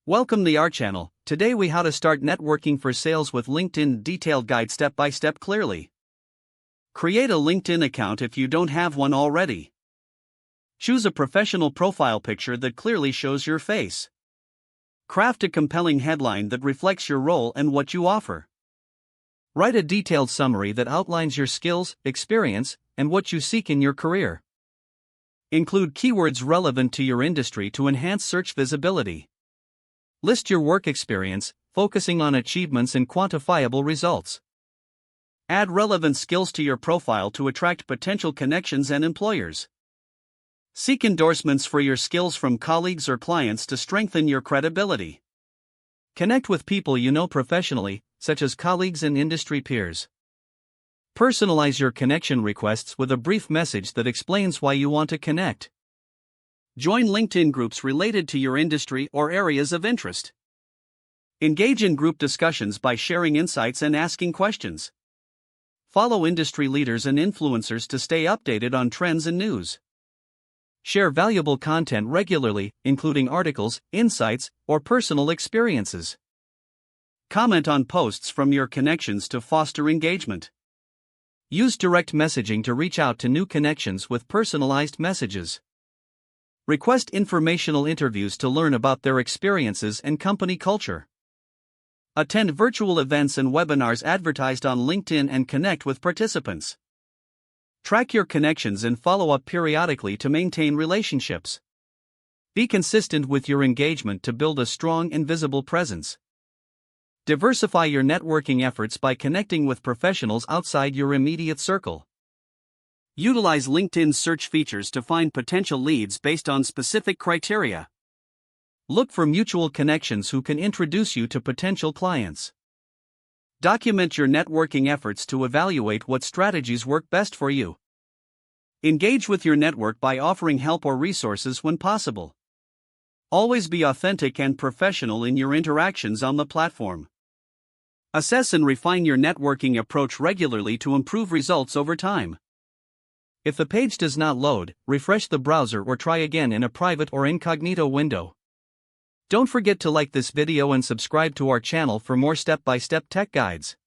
Welcome to our channel. Today we how to start networking for sales with LinkedIn detailed guide step by step clearly. Create a LinkedIn account if you don't have one already. Choose a professional profile picture that clearly shows your face. Craft a compelling headline that reflects your role and what you offer. Write a detailed summary that outlines your skills, experience, and what you seek in your career. Include keywords relevant to your industry to enhance search visibility. List your work experience, focusing on achievements and quantifiable results. Add relevant skills to your profile to attract potential connections and employers. Seek endorsements for your skills from colleagues or clients to strengthen your credibility. Connect with people you know professionally, such as colleagues and industry peers. Personalize your connection requests with a brief message that explains why you want to connect. Join LinkedIn groups related to your industry or areas of interest. Engage in group discussions by sharing insights and asking questions. Follow industry leaders and influencers to stay updated on trends and news. Share valuable content regularly, including articles, insights, or personal experiences. Comment on posts from your connections to foster engagement. Use direct messaging to reach out to new connections with personalized messages. Request informational interviews to learn about their experiences and company culture. Attend virtual events and webinars advertised on LinkedIn and connect with participants. Track your connections and follow up periodically to maintain relationships. Be consistent with your engagement to build a strong and visible presence. Diversify your networking efforts by connecting with professionals outside your immediate circle. Utilize LinkedIn's search features to find potential leads based on specific criteria. Look for mutual connections who can introduce you to potential clients. Document your networking efforts to evaluate what strategies work best for you. Engage with your network by offering help or resources when possible. Always be authentic and professional in your interactions on the platform. Assess and refine your networking approach regularly to improve results over time. If the page does not load, refresh the browser or try again in a private or incognito window. Don't forget to like this video and subscribe to our channel for more step-by-step tech guides.